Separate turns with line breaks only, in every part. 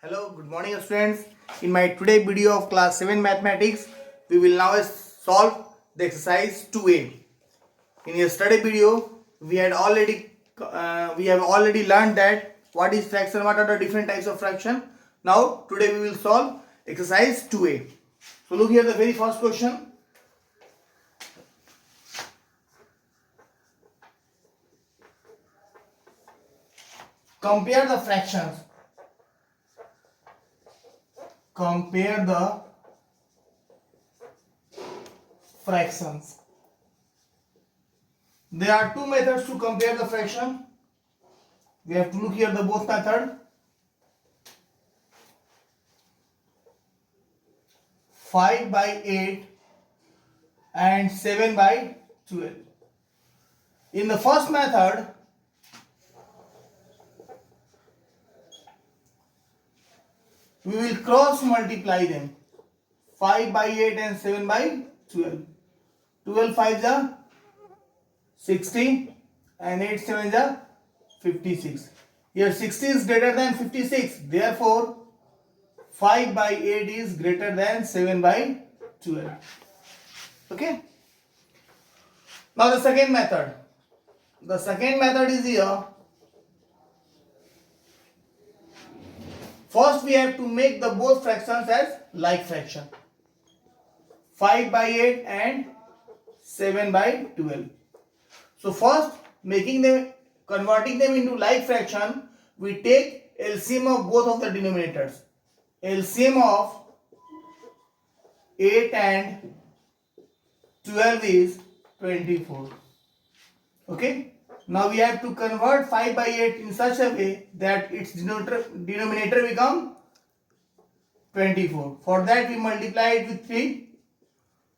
Hello, good morning students. In my today video of class 7 mathematics, we will now solve the exercise 2a. In yesterday video, we have already learned that what is fraction, what are the different types of fraction. Now today we will solve exercise 2a. So look here, the very first question. Compare the fractions. Compare the fractions. There are two methods to compare the fraction. We have to look here the both method. 5 by 8 and 7 by 12. In the first method, we will cross multiply them. 5 by 8 and 7 by 12. 12 5 is 60 and 8 7 is 56. Here 60 is greater than 56. Therefore, 5 by 8 is greater than 7 by 12. Okay. Now the second method. The second method is here. First we have to make the both fractions as like fraction. 5 by 8 and 7 by 12. So first converting them into like fraction, we take LCM of both of the denominators. LCM of 8 and 12 is 24. Okay. Now we have to convert 5 by 8 in such a way that its denominator become 24. For that we multiply it with 3.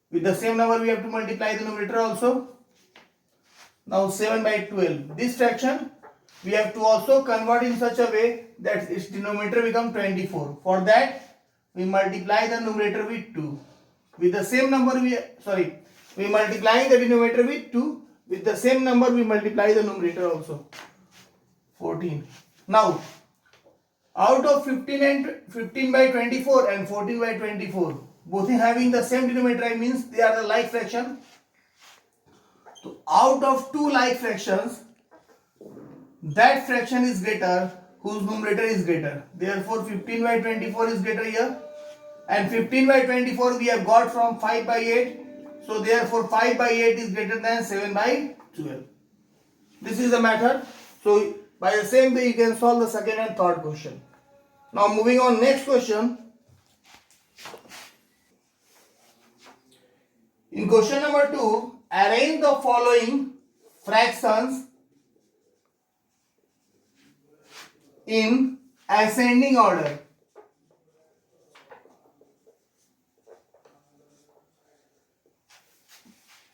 With the same number we have to multiply the numerator also. Now 7 by 12. This fraction we have to also convert in such a way that its denominator become 24. For that we multiply the numerator with 2. With the same number we multiply the denominator with 2. With the same number we multiply the numerator also. 14. Now out of 15 by 24 and 14 by 24, both having the same denominator, means they are the like fraction. So out of two like fractions, that fraction is greater whose numerator is greater. Therefore 15 by 24 is greater here, and 15 by 24 we have got from 5 by 8. So therefore 5 by 8 is greater than 7 by 12. This is the method. So by the same way you can solve the second and third question. Now moving on, next question. In question number 2, arrange the following fractions in ascending order.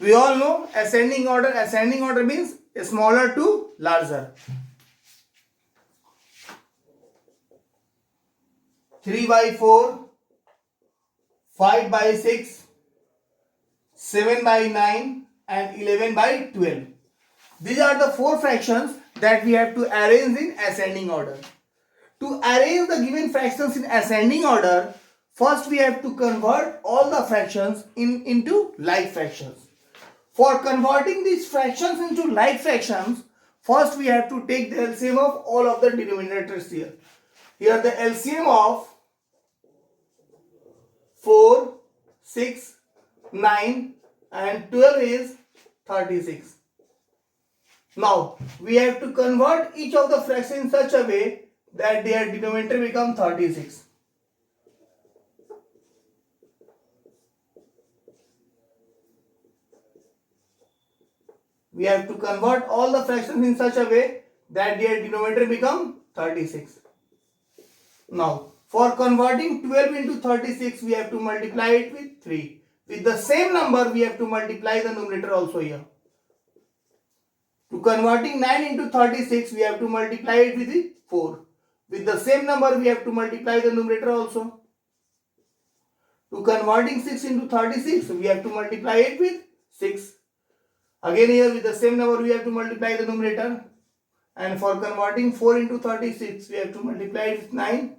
We all know ascending order. Ascending order means smaller to larger. 3 by 4, 5 by 6, 7 by 9 and 11 by 12. These are the four fractions that we have to arrange in ascending order. To arrange the given fractions in ascending order, first we have to convert all the fractions into like fractions. For converting these fractions into like fractions, first we have to take the LCM of all of the denominators here. Here the LCM of 4, 6, 9 and 12 is 36. Now we have to convert each of the fractions in such a way that their denominator become 36. We have to convert all the fractions in such a way that their denominator become 36. Now, for converting 12 into 36, we have to multiply it with 3. With the same number, we have to multiply the numerator also here. To converting 9 into 36, we have to multiply it with 4. With the same number, we have to multiply the numerator also. To converting 6 into 36, we have to multiply it with 6. Again here with the same number we have to multiply the numerator, and for converting 4 into 36 we have to multiply it with 9.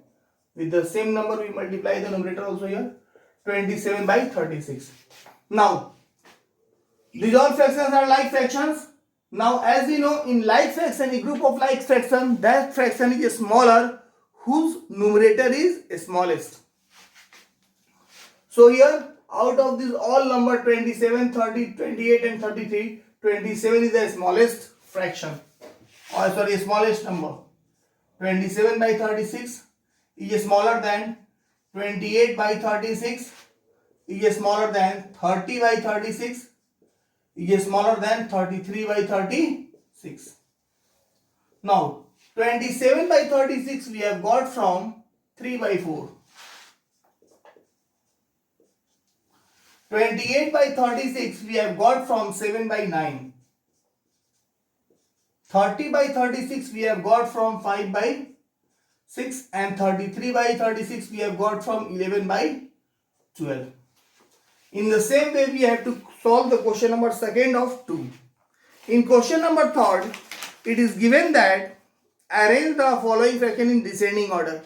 With the same number we multiply the numerator also here. 27 by 36. Now these all fractions are like fractions. Now as we know, in like fraction, a group of like fraction, that fraction is smaller whose numerator is smallest. So here out of this all number 27, 30, 28 and 33, 27 is the smallest fraction, or sorry, smallest number. 27 by 36 is smaller than 28 by 36, is smaller than 30 by 36, is smaller than 33 by 36. Now 27 by 36 we have got from 3 by 4. 28 by 36 we have got from 7 by 9. 30 by 36 we have got from 5 by 6, and 33 by 36 we have got from 11 by 12. In the same way we have to solve the question number second of 2. In question number third, it is given that arrange the following fraction in descending order.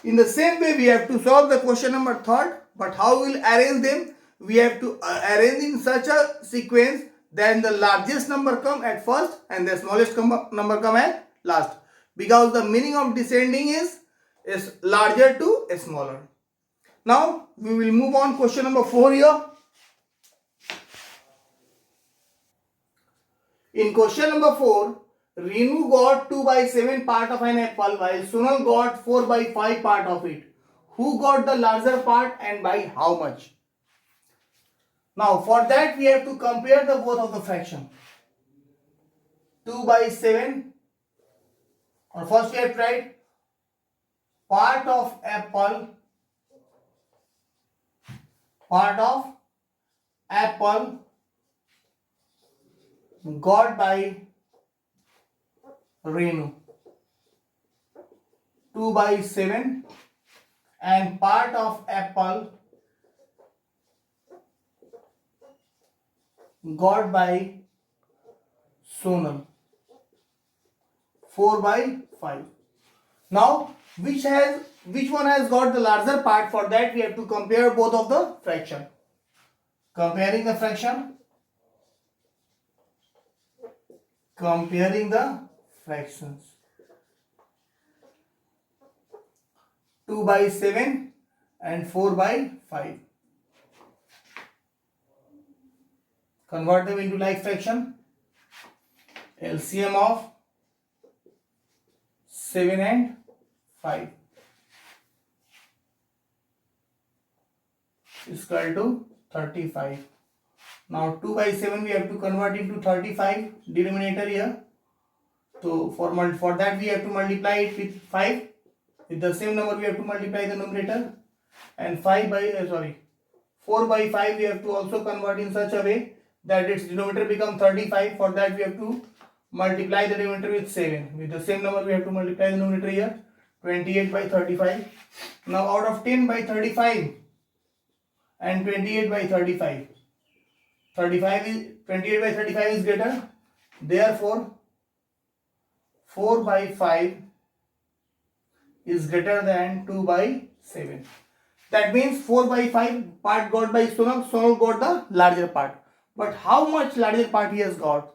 In the same way we have to solve the question number third, but how we will arrange them? We have to arrange in such a sequence that the largest number come at first and the smallest number come at last, because the meaning of descending is larger to smaller. Now we will move on question number 4 here. In question number 4, Renu got 2 by 7 part of an apple while Sunal got 4 by 5 part of it. Who got the larger part and by how much? Now for that we have to compare the both of the fraction. 2 by 7, or first we have to write part of apple got by Renu. 2 by 7 and part of apple got by Sonal. 4 by 5. Now which one has got the larger part? For that we have to compare both of the fraction. Comparing the fractions. 2 by 7 and 4 by 5. Convert them into like fraction. LCM of 7 and 5 is equal to 35. Now 2 by 7 we have to convert into 35 denominator here. So for that we have to multiply it with 5. With the same number we have to multiply the numerator, and 4 by 5 we have to also convert in such a way that its denominator become 35. For that we have to multiply the denominator with 7. With the same number we have to multiply the numerator here. 28 by 35. Now out of 10 by 35 and 28 by 35, 28 by 35 is greater. Therefore 4 by 5 is greater than 2 by 7. That means 4 by 5 part got by Sonal. Sonal got the larger part. But how much larger part he has got,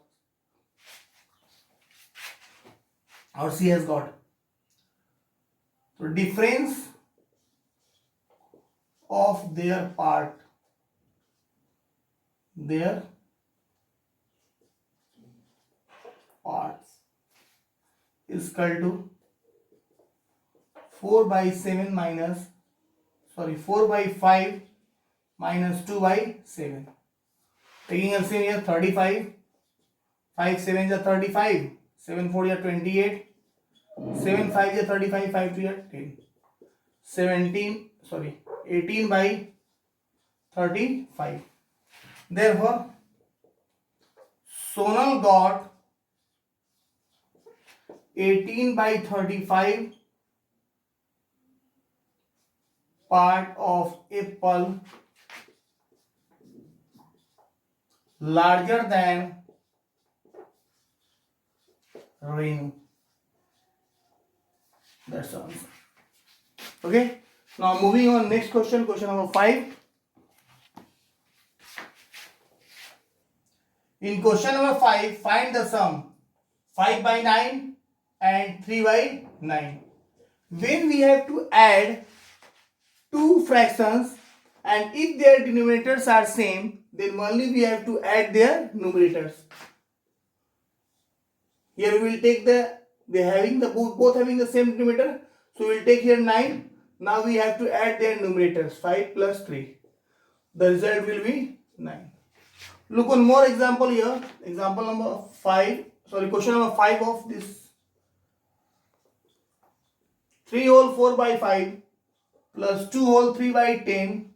or she has got? So difference of their parts is equal to 4 by 5 minus 2 by 7. Taking LCM here, 35. 5 7 is 35. 7 4 is 28. 7 5 is 35. 5 2 is 10. 18 by 35. Therefore, Sonal got 18 by 35 part of apple larger than Renu. That's the answer. Okay. Now moving on, next question, question number 5. In question number 5, find the sum 5 by 9 and 3 by 9. When we have to add two fractions and if their denominators are same, then only we have to add their numerators. Here we will take both having the same denominator, so we will take here 9. Now we have to add their numerators, 5 plus 3. The result will be 9. Look on more example here. Example number 5, question number 5 of this. 3 whole 4 by 5 plus 2 whole 3 by 10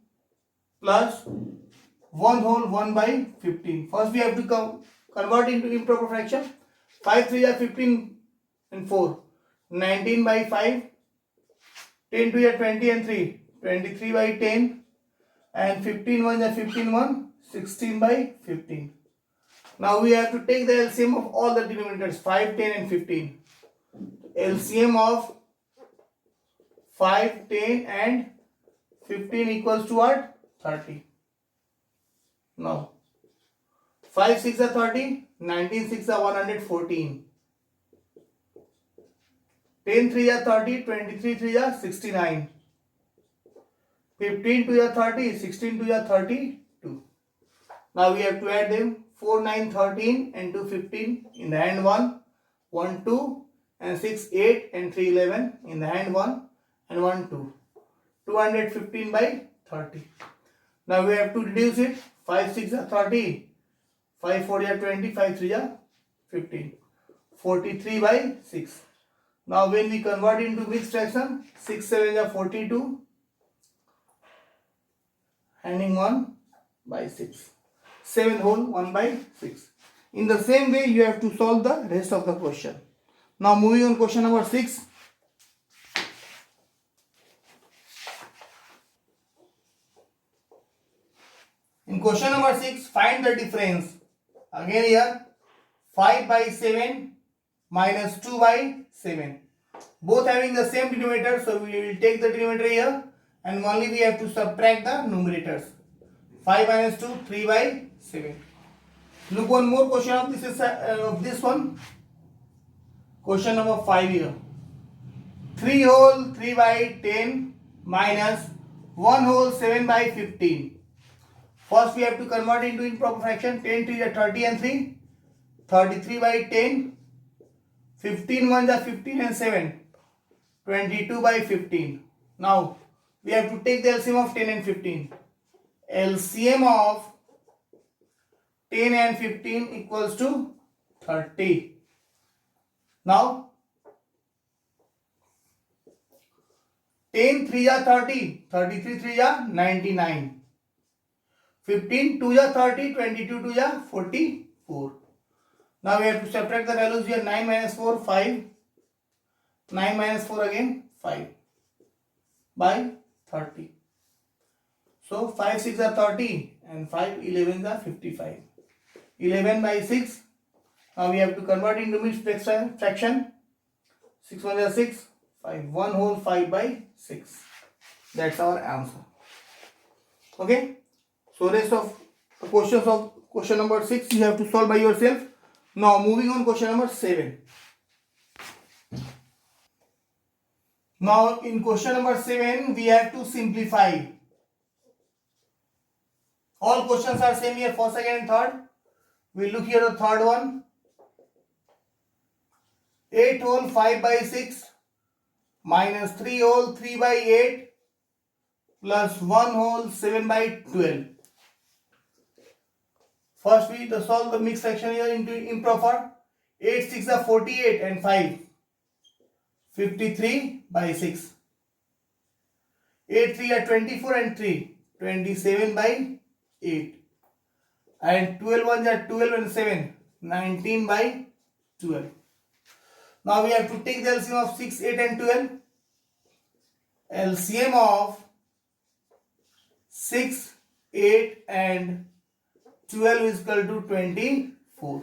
plus 1 whole 1 by 15. First we have to convert into improper fraction. 5 3 are 15 and 4. 19 by 5. 10 2 are 20 and 3. 23 by 10. And 15 1 are 15 1. 16 by 15. Now we have to take the LCM of all the denominators, 5, 10 and 15. LCM of 5, 10 and 15 equals to what? 30. Now 5 6 are 30, 19 6 are 114. 10 3 are 30, 23 3 are 69. 15 2 are 30, 16 2 are 32. Now we have to add them. 4 9 13 and 2 15 in the hand 1, 1 2 and 6 8 and 3 11 in the hand 1 and 1 2. 215 by 30. Now we have to reduce it. 5 6 are 30, 5 4 are 20, 5 3 are 15. 43 by 6. Now when we convert into mixed fraction, 6 7 are 42, handing 1 by 6. 7 whole 1 by 6. In the same way you have to solve the rest of the question. Now moving on, question number 6. In question number 6, find the difference. Again here, 5 by 7 minus 2 by 7. Both having the same denominator, so we will take the denominator here and only we have to subtract the numerators. 5 minus 2, 3 by 7. Look one more question of this one. Question number 5 here. 3 whole 3 by 10 minus 1 whole 7 by 15. First we have to convert into improper fraction. 10 3 are 30 and 3. 33 by 10. 15 1s are 15 and 7. 22 by 15. Now we have to take the LCM of 10 and 15. LCM of 10 and 15 equals to 30. Now 10 3 are 30, 33 3 are 99. 15 2 are 30, 22 2 are 44. Now we have to subtract the values here. 9 minus 4, 5. 9 minus 4 again, 5 by 30. So 5 6 are 30 and 5 11s are 55. 11 by 6. Now we have to convert into mixed fraction. 6 1 are 6. 5 1 whole 5 by 6. That's our answer. Okay. So rest of the questions of question number 6 you have to solve by yourself. Now moving on, question number 7. Now in question number 7 we have to simplify. All questions are same here, first, second and third. We look here the third one. 8 whole 5 by 6 minus 3 whole 3 by 8 plus 1 whole 7 by 12. First we solve the mixed fraction here into improper. 8 6 are 48 and 5. 53 by 6. 8 3 are 24 and 3. 27 by 8. And 12 ones are 12 and 7. 19 by 12. Now we have to take the LCM of 6, 8 and 12. LCM of 6, 8 and 12 is equal to 24.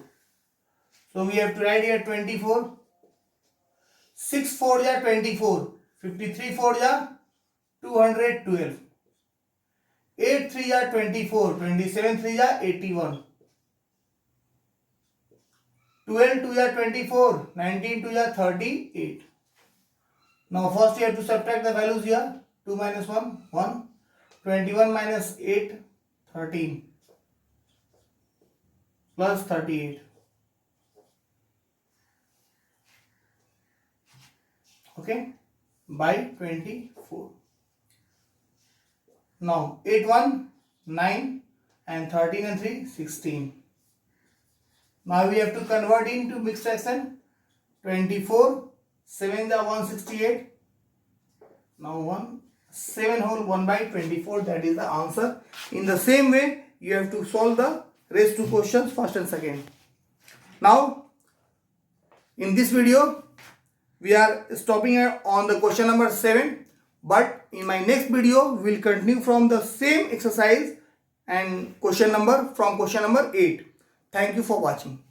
So we have to write here 24. 6 4 are 24. 53 4 are 212. 8 3 are 24, 27 3 are 81. 12 2 are 24, 19 2 are 38. Now first you have to subtract the values here. 2 minus 1, 1. 21 minus 8, 13. Plus 38. Okay, by 24. Now 8 1, 9 and 13 and 3, 16. Now we have to convert into mixed fraction. 24, 7 are 168. Now 7 whole 1 by 24, that is the answer. In the same way, you have to solve the rest two questions, first and second. Now, in this video, we are stopping on the question number 7. But in my next video, we will continue from the same exercise and question number 8. Thank you for watching.